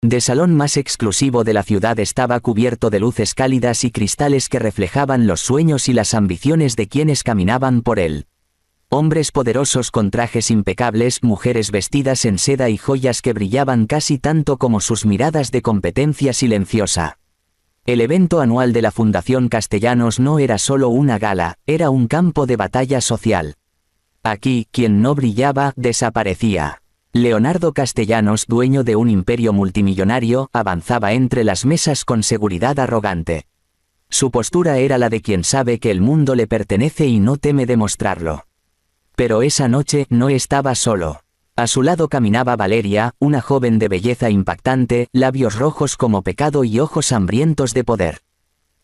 De salón más exclusivo de la ciudad estaba cubierto de luces cálidas y cristales que reflejaban los sueños y las ambiciones de quienes caminaban por él. Hombres poderosos con trajes impecables, mujeres vestidas en seda y joyas que brillaban casi tanto como sus miradas de competencia silenciosa. El evento anual de la Fundación Castellanos no era solo una gala, era un campo de batalla social. Aquí, quien no brillaba, desaparecía. Leonardo Castellanos, dueño de un imperio multimillonario, avanzaba entre las mesas con seguridad arrogante. Su postura era la de quien sabe que el mundo le pertenece y no teme demostrarlo. Pero esa noche no estaba solo. A su lado caminaba Valeria, una joven de belleza impactante, labios rojos como pecado y ojos hambrientos de poder.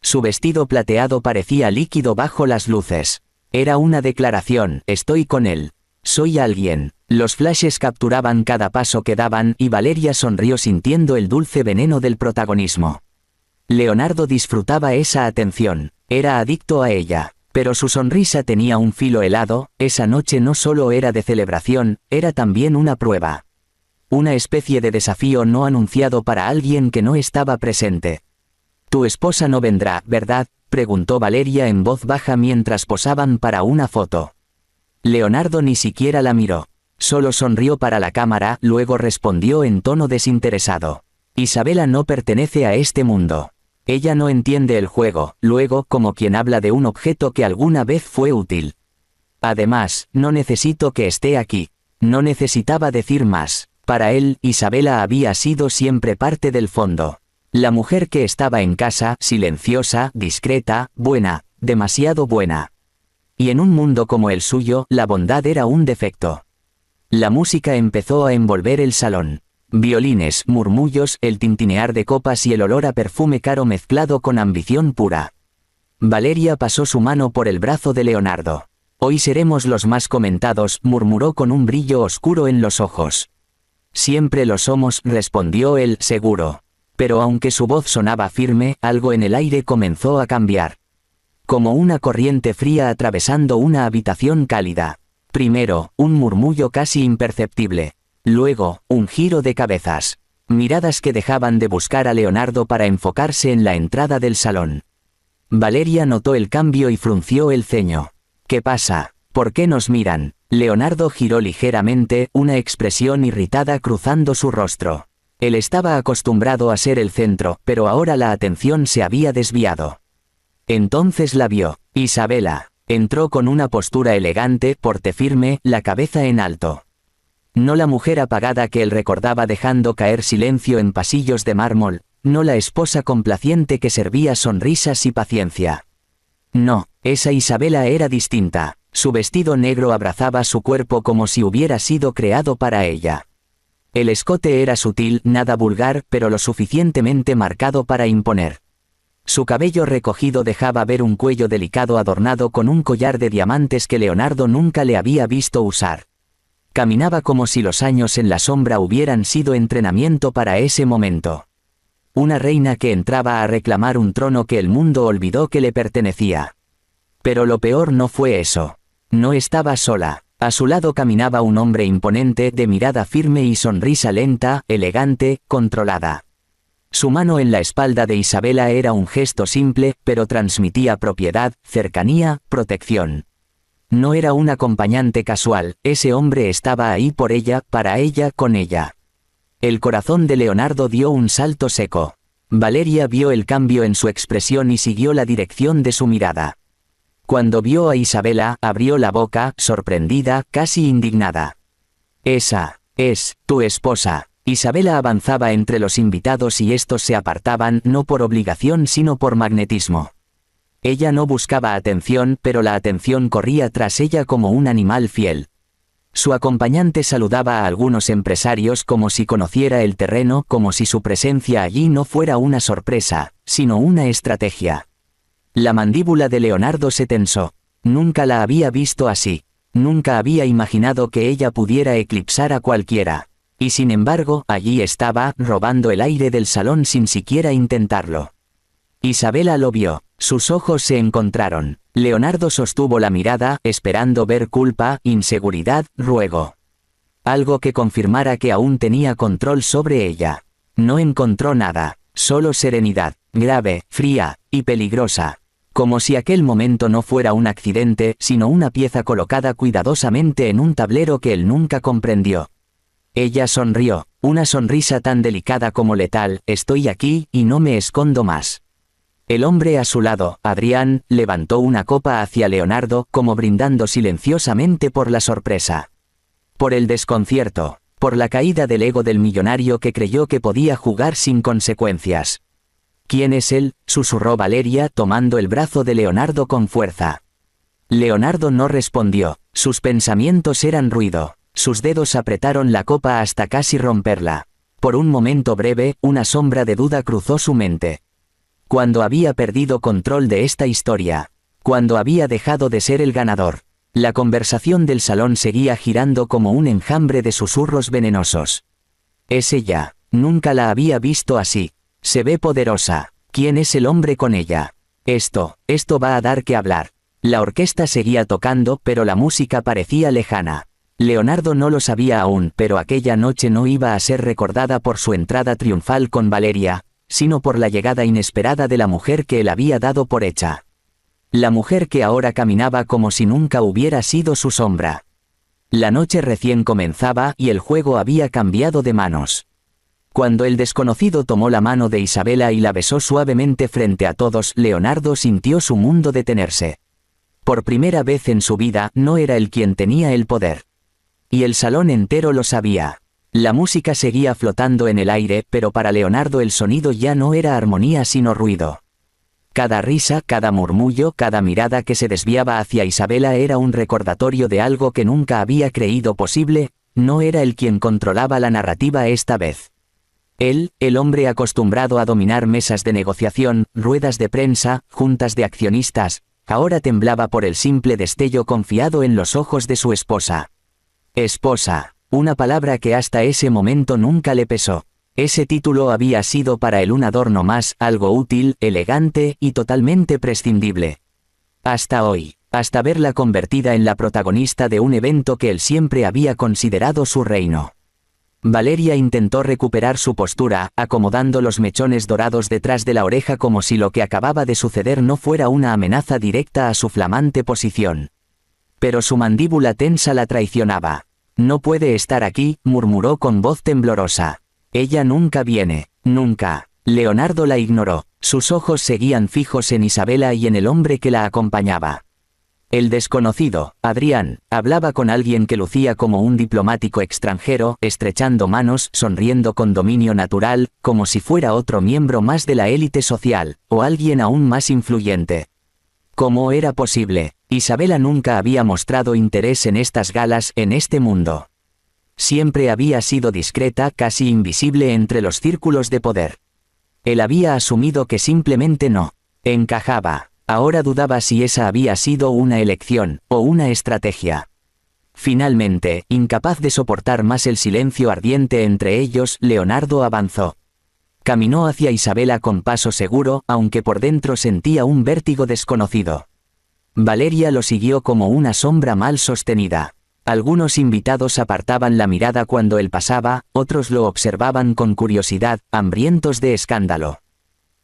Su vestido plateado parecía líquido bajo las luces. Era una declaración: estoy con él. Soy alguien. Los flashes capturaban cada paso que daban y Valeria sonrió sintiendo el dulce veneno del protagonismo. Leonardo disfrutaba esa atención. Era adicto a ella. Pero su sonrisa tenía un filo helado. Esa noche no solo era de celebración, era también una prueba. Una especie de desafío no anunciado para alguien que no estaba presente. «Tu esposa no vendrá, ¿verdad?», preguntó Valeria en voz baja mientras posaban para una foto. Leonardo ni siquiera la miró. Solo sonrió para la cámara, luego respondió en tono desinteresado. «Isabela no pertenece a este mundo. Ella no entiende el juego», luego, como quien habla de un objeto que alguna vez fue útil. «Además, no necesito que esté aquí». No necesitaba decir más. Para él, Isabela había sido siempre parte del fondo. La mujer que estaba en casa, silenciosa, discreta, buena, demasiado buena. Y en un mundo como el suyo, la bondad era un defecto. La música empezó a envolver el salón. Violines, murmullos, el tintinear de copas y el olor a perfume caro mezclado con ambición pura. Valeria pasó su mano por el brazo de Leonardo. «Hoy seremos los más comentados», murmuró con un brillo oscuro en los ojos. «Siempre lo somos», respondió él, seguro. Pero aunque su voz sonaba firme, algo en el aire comenzó a cambiar. Como una corriente fría atravesando una habitación cálida. Primero, un murmullo casi imperceptible. Luego, un giro de cabezas. Miradas que dejaban de buscar a Leonardo para enfocarse en la entrada del salón. Valeria notó el cambio y frunció el ceño. «¿Qué pasa? ¿Por qué nos miran?». Leonardo giró ligeramente, una expresión irritada cruzando su rostro. Él estaba acostumbrado a ser el centro, pero ahora la atención se había desviado. Entonces la vio. Isabela. Entró con una postura elegante, porte firme, la cabeza en alto. No la mujer apagada que él recordaba dejando caer silencio en pasillos de mármol, no la esposa complaciente que servía sonrisas y paciencia. No, esa Isabela era distinta. Su vestido negro abrazaba su cuerpo como si hubiera sido creado para ella. El escote era sutil, nada vulgar, pero lo suficientemente marcado para imponer. Su cabello recogido dejaba ver un cuello delicado adornado con un collar de diamantes que Leonardo nunca le había visto usar. Caminaba como si los años en la sombra hubieran sido entrenamiento para ese momento. Una reina que entraba a reclamar un trono que el mundo olvidó que le pertenecía. Pero lo peor no fue eso. No estaba sola. A su lado caminaba un hombre imponente, de mirada firme y sonrisa lenta, elegante, controlada. Su mano en la espalda de Isabela era un gesto simple, pero transmitía propiedad, cercanía, protección. No era un acompañante casual, ese hombre estaba ahí por ella, para ella, con ella. El corazón de Leonardo dio un salto seco. Valeria vio el cambio en su expresión y siguió la dirección de su mirada. Cuando vio a Isabela, abrió la boca, sorprendida, casi indignada. «Esa es tu esposa». Isabela avanzaba entre los invitados y estos se apartaban, no por obligación sino por magnetismo. Ella no buscaba atención, pero la atención corría tras ella como un animal fiel. Su acompañante saludaba a algunos empresarios como si conociera el terreno, como si su presencia allí no fuera una sorpresa, sino una estrategia. La mandíbula de Leonardo se tensó. Nunca la había visto así. Nunca había imaginado que ella pudiera eclipsar a cualquiera. Y sin embargo, allí estaba, robando el aire del salón sin siquiera intentarlo. Isabela lo vio. Sus ojos se encontraron. Leonardo sostuvo la mirada, esperando ver culpa, inseguridad, ruego. Algo que confirmara que aún tenía control sobre ella. No encontró nada, solo serenidad, grave, fría, y peligrosa. Como si aquel momento no fuera un accidente, sino una pieza colocada cuidadosamente en un tablero que él nunca comprendió. Ella sonrió, una sonrisa tan delicada como letal: estoy aquí, y no me escondo más. El hombre a su lado, Adrián, levantó una copa hacia Leonardo, como brindando silenciosamente por la sorpresa. Por el desconcierto, por la caída del ego del millonario que creyó que podía jugar sin consecuencias. ¿Quién es él?, susurró Valeria tomando el brazo de Leonardo con fuerza. Leonardo no respondió, sus pensamientos eran ruido, sus dedos apretaron la copa hasta casi romperla. Por un momento breve, una sombra de duda cruzó su mente. Cuando había perdido control de esta historia, cuando había dejado de ser el ganador, la conversación del salón seguía girando como un enjambre de susurros venenosos. Es ella, nunca la había visto así. Se ve poderosa. ¿Quién es el hombre con ella? Esto va a dar que hablar. La orquesta seguía tocando, pero la música parecía lejana. Leonardo no lo sabía aún, pero aquella noche no iba a ser recordada por su entrada triunfal con Valeria, sino por la llegada inesperada de la mujer que él había dado por hecha. La mujer que ahora caminaba como si nunca hubiera sido su sombra. La noche recién comenzaba y el juego había cambiado de manos. Cuando el desconocido tomó la mano de Isabela y la besó suavemente frente a todos, Leonardo sintió su mundo detenerse. Por primera vez en su vida, no era él quien tenía el poder. Y el salón entero lo sabía. La música seguía flotando en el aire, pero para Leonardo el sonido ya no era armonía sino ruido. Cada risa, cada murmullo, cada mirada que se desviaba hacia Isabela era un recordatorio de algo que nunca había creído posible: no era él quien controlaba la narrativa esta vez. Él, el hombre acostumbrado a dominar mesas de negociación, ruedas de prensa, juntas de accionistas, ahora temblaba por el simple destello confiado en los ojos de su esposa. Esposa, una palabra que hasta ese momento nunca le pesó. Ese título había sido para él un adorno más, algo útil, elegante y totalmente prescindible. Hasta hoy, hasta verla convertida en la protagonista de un evento que él siempre había considerado su reino. Valeria intentó recuperar su postura, acomodando los mechones dorados detrás de la oreja como si lo que acababa de suceder no fuera una amenaza directa a su flamante posición. Pero su mandíbula tensa la traicionaba. No puede estar aquí, murmuró con voz temblorosa. Ella nunca viene, nunca. Leonardo la ignoró, sus ojos seguían fijos en Isabela y en el hombre que la acompañaba. El desconocido, Adrián, hablaba con alguien que lucía como un diplomático extranjero, estrechando manos, sonriendo con dominio natural, como si fuera otro miembro más de la élite social, o alguien aún más influyente. ¿Cómo era posible? Isabela nunca había mostrado interés en estas galas, en este mundo. Siempre había sido discreta, casi invisible entre los círculos de poder. Él había asumido que simplemente no encajaba. Ahora dudaba si esa había sido una elección, o una estrategia. Finalmente, incapaz de soportar más el silencio ardiente entre ellos, Leonardo avanzó. Caminó hacia Isabela con paso seguro, aunque por dentro sentía un vértigo desconocido. Valeria lo siguió como una sombra mal sostenida. Algunos invitados apartaban la mirada cuando él pasaba, otros lo observaban con curiosidad, hambrientos de escándalo.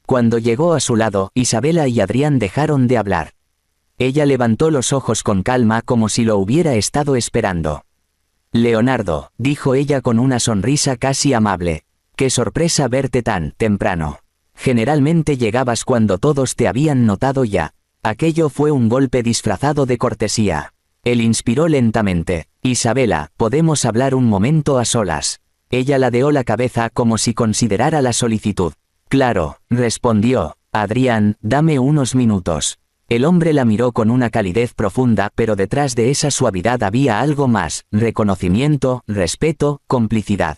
Cuando llegó a su lado, Isabela y Adrián dejaron de hablar. Ella levantó los ojos con calma como si lo hubiera estado esperando. Leonardo, dijo ella con una sonrisa casi amable. Qué sorpresa verte tan temprano. Generalmente llegabas cuando todos te habían notado ya. Aquello fue un golpe disfrazado de cortesía. Él inspiró lentamente. Isabela, ¿podemos hablar un momento a solas? Ella ladeó la cabeza como si considerara la solicitud. Claro, respondió. Adrián, dame unos minutos. El hombre la miró con una calidez profunda, pero detrás de esa suavidad había algo más: reconocimiento, respeto, complicidad.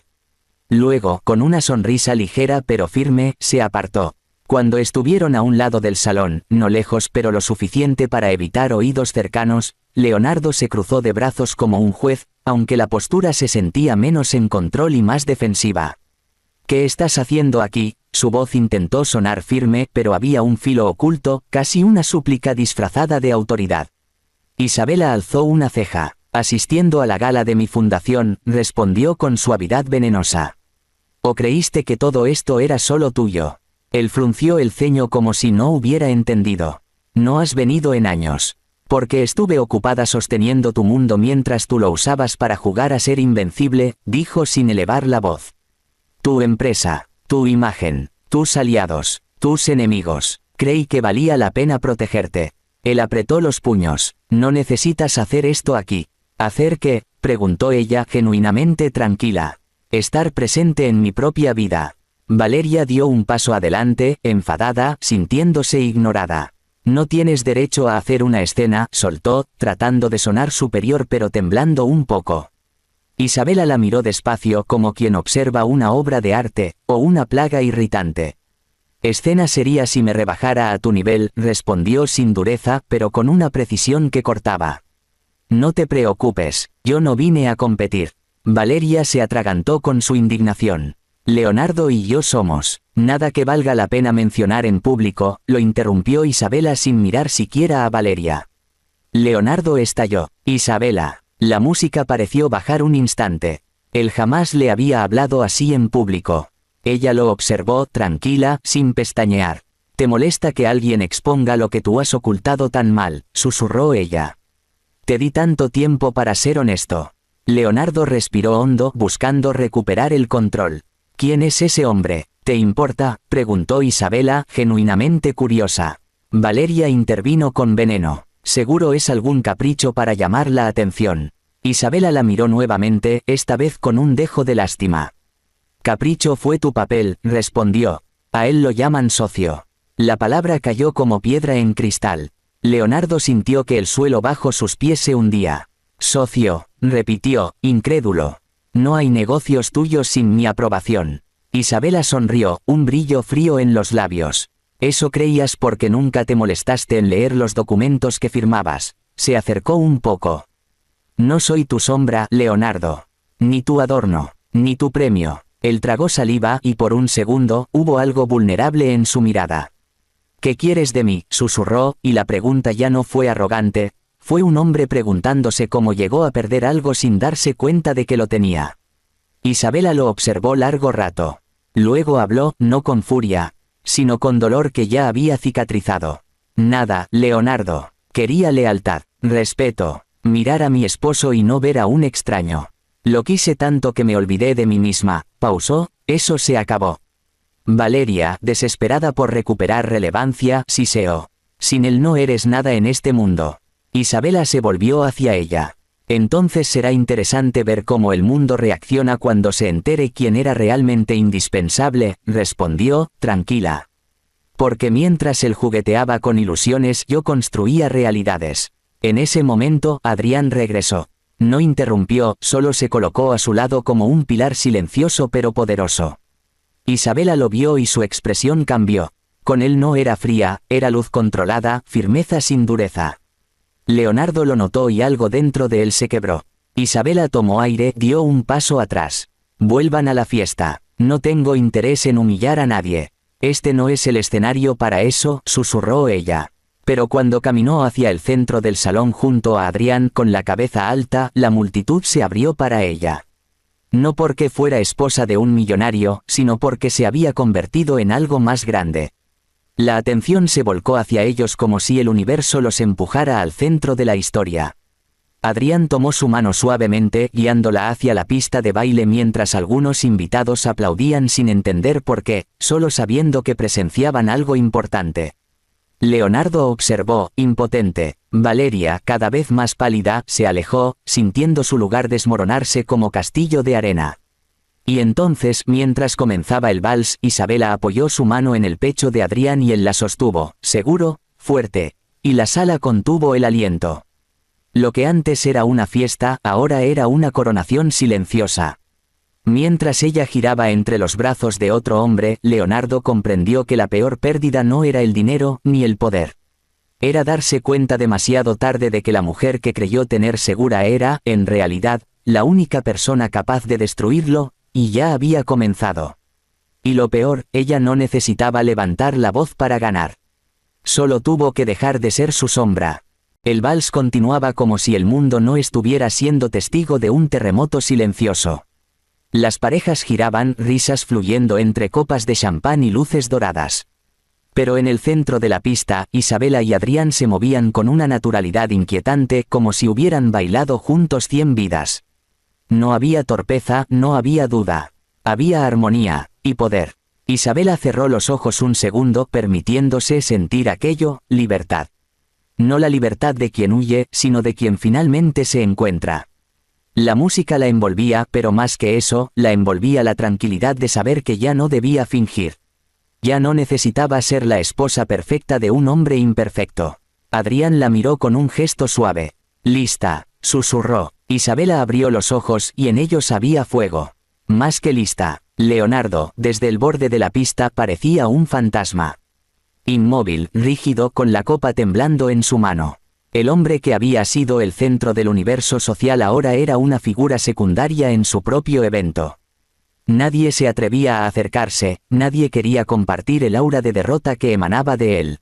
Luego, con una sonrisa ligera pero firme, se apartó. Cuando estuvieron a un lado del salón, no lejos pero lo suficiente para evitar oídos cercanos, Leonardo se cruzó de brazos como un juez, aunque la postura se sentía menos en control y más defensiva. ¿Qué estás haciendo aquí? Su voz intentó sonar firme, pero había un filo oculto, casi una súplica disfrazada de autoridad. Isabela alzó una ceja. Asistiendo a la gala de mi fundación, respondió con suavidad venenosa. ¿O creíste que todo esto era solo tuyo? Él frunció el ceño como si no hubiera entendido. No has venido en años. Porque estuve ocupada sosteniendo tu mundo mientras tú lo usabas para jugar a ser invencible, dijo sin elevar la voz. Tu empresa, tu imagen, tus aliados, tus enemigos. Creí que valía la pena protegerte. Él apretó los puños. No necesitas hacer esto aquí. ¿Hacer qué?, preguntó ella genuinamente tranquila. Estar presente en mi propia vida. Valeria dio un paso adelante, enfadada, sintiéndose ignorada. No tienes derecho a hacer una escena, soltó, tratando de sonar superior pero temblando un poco. Isabela la miró despacio como quien observa una obra de arte, o una plaga irritante. Escena sería si me rebajara a tu nivel, respondió sin dureza, pero con una precisión que cortaba. No te preocupes, yo no vine a competir. Valeria se atragantó con su indignación. Leonardo y yo somos. Nada que valga la pena mencionar en público, lo interrumpió Isabela sin mirar siquiera a Valeria. Leonardo estalló. Isabela. La música pareció bajar un instante. Él jamás le había hablado así en público. Ella lo observó, tranquila, sin pestañear. ¿Te molesta que alguien exponga lo que tú has ocultado tan mal?, susurró ella. Te di tanto tiempo para ser honesto. Leonardo respiró hondo, buscando recuperar el control. ¿Quién es ese hombre? ¿Te importa?, preguntó Isabela, genuinamente curiosa. Valeria intervino con veneno. Seguro es algún capricho para llamar la atención. Isabela la miró nuevamente, esta vez con un dejo de lástima. Capricho fue tu papel, respondió. A él lo llaman socio. La palabra cayó como piedra en cristal. Leonardo sintió que el suelo bajo sus pies se hundía. Socio, repitió, incrédulo. No hay negocios tuyos sin mi aprobación. Isabela sonrió, un brillo frío en los labios. Eso creías porque nunca te molestaste en leer los documentos que firmabas. Se acercó un poco. No soy tu sombra, Leonardo. Ni tu adorno, ni tu premio. Él tragó saliva y por un segundo hubo algo vulnerable en su mirada. ¿Qué quieres de mí?, susurró, y la pregunta ya no fue arrogante. Fue un hombre preguntándose cómo llegó a perder algo sin darse cuenta de que lo tenía. Isabela lo observó largo rato. Luego habló, no con furia, sino con dolor que ya había cicatrizado. Nada, Leonardo. Quería lealtad, respeto, mirar a mi esposo y no ver a un extraño. Lo quise tanto que me olvidé de mí misma, pausó, eso se acabó. Valeria, desesperada por recuperar relevancia, siseó. Sin él no eres nada en este mundo. Isabela se volvió hacia ella. Entonces será interesante ver cómo el mundo reacciona cuando se entere quién era realmente indispensable, respondió, tranquila. Porque mientras él jugueteaba con ilusiones yo construía realidades. En ese momento, Adrián regresó. No interrumpió, solo se colocó a su lado como un pilar silencioso pero poderoso. Isabela lo vio y su expresión cambió. Con él no era fría, era luz controlada, firmeza sin dureza. Leonardo lo notó y algo dentro de él se quebró. Isabela tomó aire, dio un paso atrás. Vuelvan a la fiesta. No tengo interés en humillar a nadie. Este no es el escenario para eso, susurró ella. Pero cuando caminó hacia el centro del salón junto a Adrián con la cabeza alta, la multitud se abrió para ella. No porque fuera esposa de un millonario, sino porque se había convertido en algo más grande. La atención se volcó hacia ellos como si el universo los empujara al centro de la historia. Adrián tomó su mano suavemente, guiándola hacia la pista de baile mientras algunos invitados aplaudían sin entender por qué, solo sabiendo que presenciaban algo importante. Leonardo observó, impotente. Valeria, cada vez más pálida, se alejó, sintiendo su lugar desmoronarse como castillo de arena. Y entonces, mientras comenzaba el vals, Isabela apoyó su mano en el pecho de Adrián y él la sostuvo, seguro, fuerte, y la sala contuvo el aliento. Lo que antes era una fiesta, ahora era una coronación silenciosa. Mientras ella giraba entre los brazos de otro hombre, Leonardo comprendió que la peor pérdida no era el dinero, ni el poder. Era darse cuenta demasiado tarde de que la mujer que creyó tener segura era, en realidad, la única persona capaz de destruirlo, y ya había comenzado. Y lo peor, ella no necesitaba levantar la voz para ganar. Solo tuvo que dejar de ser su sombra. El vals continuaba como si el mundo no estuviera siendo testigo de un terremoto silencioso. Las parejas giraban, risas fluyendo entre copas de champán y luces doradas. Pero en el centro de la pista, Isabela y Adrián se movían con una naturalidad inquietante, como si hubieran bailado juntos 100 vidas. No había torpeza, no había duda. Había armonía y poder. Isabela cerró los ojos un segundo, permitiéndose sentir aquello, libertad. No la libertad de quien huye, sino de quien finalmente se encuentra. La música la envolvía, pero más que eso, la envolvía la tranquilidad de saber que ya no debía fingir. Ya no necesitaba ser la esposa perfecta de un hombre imperfecto. Adrián la miró con un gesto suave. «Lista», susurró. Isabela abrió los ojos y en ellos había fuego. Más que lista. Leonardo, desde el borde de la pista, parecía un fantasma. Inmóvil, rígido, con la copa temblando en su mano. El hombre que había sido el centro del universo social ahora era una figura secundaria en su propio evento. Nadie se atrevía a acercarse, nadie quería compartir el aura de derrota que emanaba de él.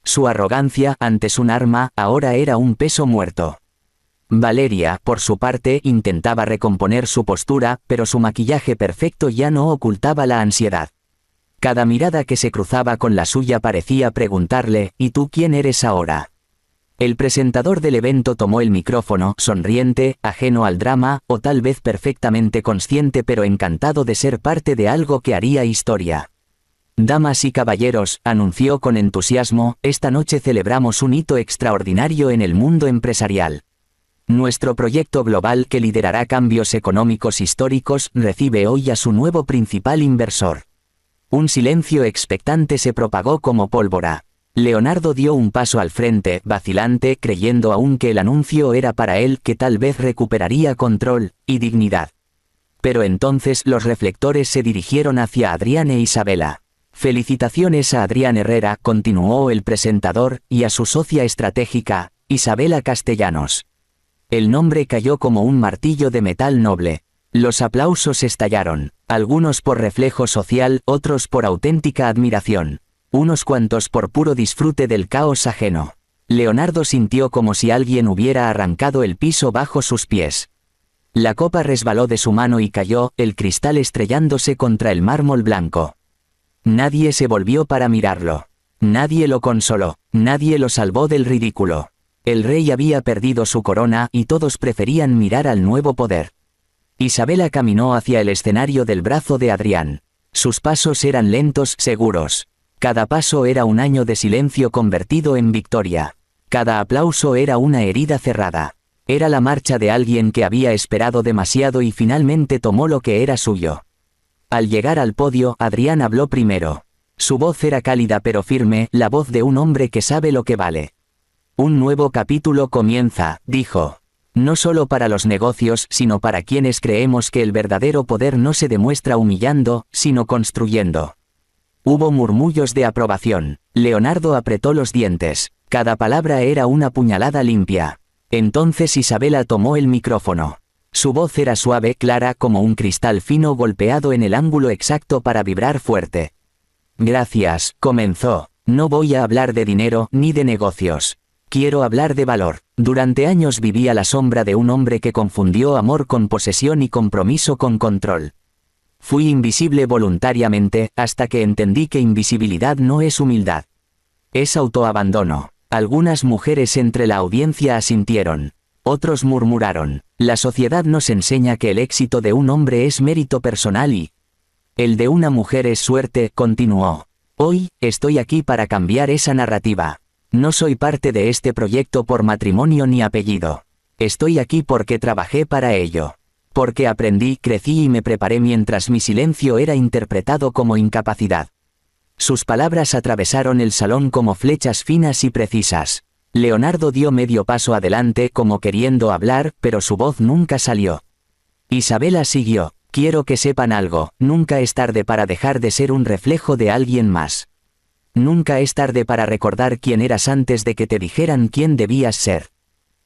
Su arrogancia, antes un arma, ahora era un peso muerto. Valeria, por su parte, intentaba recomponer su postura, pero su maquillaje perfecto ya no ocultaba la ansiedad. Cada mirada que se cruzaba con la suya parecía preguntarle, ¿y tú quién eres ahora? El presentador del evento tomó el micrófono, sonriente, ajeno al drama, o tal vez perfectamente consciente pero encantado de ser parte de algo que haría historia. «Damas y caballeros», anunció con entusiasmo, «esta noche celebramos un hito extraordinario en el mundo empresarial. Nuestro proyecto global que liderará cambios económicos históricos recibe hoy a su nuevo principal inversor». Un silencio expectante se propagó como pólvora. Leonardo dio un paso al frente, vacilante, creyendo aún que el anuncio era para él, que tal vez recuperaría control y dignidad. Pero entonces los reflectores se dirigieron hacia Adrián e Isabela. «Felicitaciones a Adrián Herrera», continuó el presentador, «y a su socia estratégica, Isabela Castellanos». El nombre cayó como un martillo de metal noble. Los aplausos estallaron, algunos por reflejo social, otros por auténtica admiración. Unos cuantos por puro disfrute del caos ajeno. Leonardo sintió como si alguien hubiera arrancado el piso bajo sus pies. La copa resbaló de su mano y cayó, el cristal estrellándose contra el mármol blanco. Nadie se volvió para mirarlo. Nadie lo consoló, nadie lo salvó del ridículo. El rey había perdido su corona y todos preferían mirar al nuevo poder. Isabela caminó hacia el escenario del brazo de Adrián. Sus pasos eran lentos, seguros. Cada paso era un año de silencio convertido en victoria. Cada aplauso era una herida cerrada. Era la marcha de alguien que había esperado demasiado y finalmente tomó lo que era suyo. Al llegar al podio, Adrián habló primero. Su voz era cálida pero firme, la voz de un hombre que sabe lo que vale. «Un nuevo capítulo comienza», dijo. «No solo para los negocios, sino para quienes creemos que el verdadero poder no se demuestra humillando, sino construyendo». Hubo murmullos de aprobación. Leonardo apretó los dientes. Cada palabra era una puñalada limpia. Entonces Isabela tomó el micrófono. Su voz era suave, clara, como un cristal fino golpeado en el ángulo exacto para vibrar fuerte. «Gracias», comenzó. «No voy a hablar de dinero, ni de negocios. Quiero hablar de valor. Durante años viví a la sombra de un hombre que confundió amor con posesión y compromiso con control. Fui invisible voluntariamente, hasta que entendí que invisibilidad no es humildad. Es autoabandono. Algunas mujeres entre la audiencia asintieron. Otros murmuraron. La sociedad nos enseña que el éxito de un hombre es mérito personal y el de una mujer es suerte, continuó. Hoy, estoy aquí para cambiar esa narrativa. No soy parte de este proyecto por matrimonio ni apellido. Estoy aquí porque trabajé para ello. Porque aprendí, crecí y me preparé mientras mi silencio era interpretado como incapacidad. Sus palabras atravesaron el salón como flechas finas y precisas. Leonardo dio medio paso adelante como queriendo hablar, pero su voz nunca salió. Isabela siguió. Quiero que sepan algo, nunca es tarde para dejar de ser un reflejo de alguien más. Nunca es tarde para recordar quién eras antes de que te dijeran quién debías ser.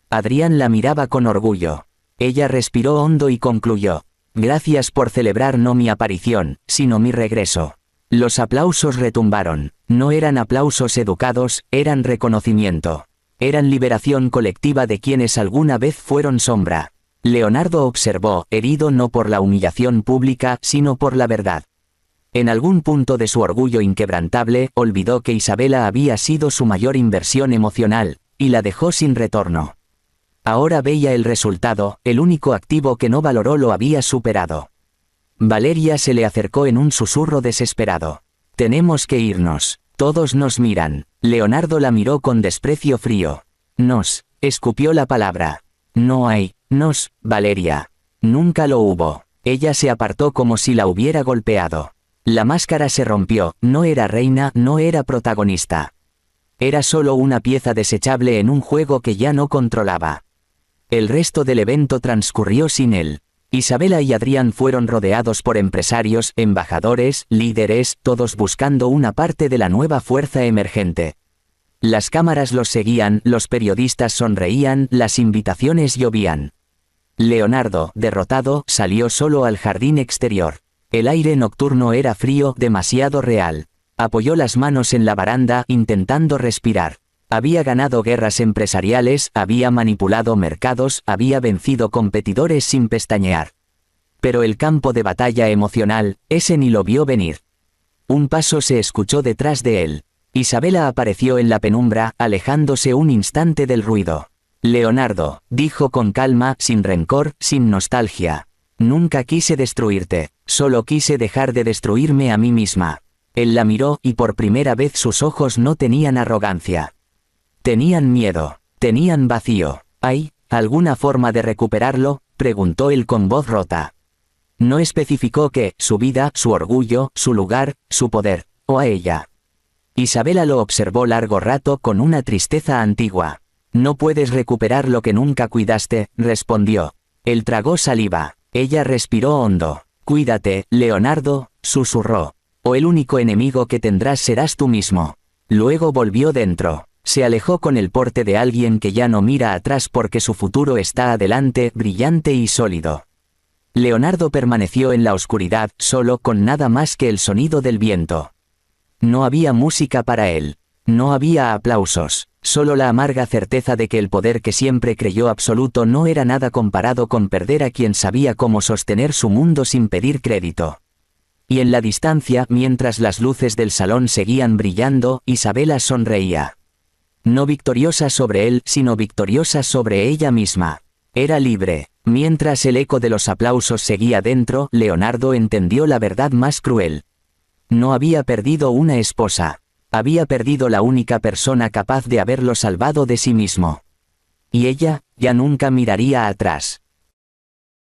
Adrián la miraba con orgullo. Ella respiró hondo y concluyó. Gracias por celebrar no mi aparición, sino mi regreso. Los aplausos retumbaron. No eran aplausos educados, eran reconocimiento. Eran liberación colectiva de quienes alguna vez fueron sombra. Leonardo observó, herido no por la humillación pública, sino por la verdad. En algún punto de su orgullo inquebrantable, olvidó que Isabela había sido su mayor inversión emocional, y la dejó sin retorno. Ahora veía el resultado, el único activo que no valoró lo había superado. Valeria se le acercó en un susurro desesperado. «Tenemos que irnos. Todos nos miran». Leonardo la miró con desprecio frío. «Nos», escupió la palabra. «No hay, nos, Valeria. Nunca lo hubo». Ella se apartó como si la hubiera golpeado. La máscara se rompió, no era reina, no era protagonista. Era solo una pieza desechable en un juego que ya no controlaba. El resto del evento transcurrió sin él. Isabela y Adrián fueron rodeados por empresarios, embajadores, líderes, todos buscando una parte de la nueva fuerza emergente. Las cámaras los seguían, los periodistas sonreían, las invitaciones llovían. Leonardo, derrotado, salió solo al jardín exterior. El aire nocturno era frío, demasiado real. Apoyó las manos en la baranda, intentando respirar. Había ganado guerras empresariales, había manipulado mercados, había vencido competidores sin pestañear. Pero el campo de batalla emocional, ese ni lo vio venir. Un paso se escuchó detrás de él. Isabela apareció en la penumbra, alejándose un instante del ruido. «Leonardo», dijo con calma, sin rencor, sin nostalgia. «Nunca quise destruirte, solo quise dejar de destruirme a mí misma». Él la miró y por primera vez sus ojos no tenían arrogancia. Tenían miedo, tenían vacío. «¿Hay alguna forma de recuperarlo?», preguntó él con voz rota. No especificó qué, su vida, su orgullo, su lugar, su poder, o a ella. Isabela lo observó largo rato con una tristeza antigua. «No puedes recuperar lo que nunca cuidaste», respondió. Él tragó saliva. Ella respiró hondo. «Cuídate, Leonardo», susurró. «O el único enemigo que tendrás serás tú mismo». Luego volvió dentro. Se alejó con el porte de alguien que ya no mira atrás porque su futuro está adelante, brillante y sólido. Leonardo permaneció en la oscuridad, solo, con nada más que el sonido del viento. No había música para él. No había aplausos. Solo la amarga certeza de que el poder que siempre creyó absoluto no era nada comparado con perder a quien sabía cómo sostener su mundo sin pedir crédito. Y en la distancia, mientras las luces del salón seguían brillando, Isabela sonreía. No victoriosa sobre él, sino victoriosa sobre ella misma. Era libre. Mientras el eco de los aplausos seguía dentro, Leonardo entendió la verdad más cruel. No había perdido una esposa. Había perdido la única persona capaz de haberlo salvado de sí mismo. Y ella, ya nunca miraría atrás.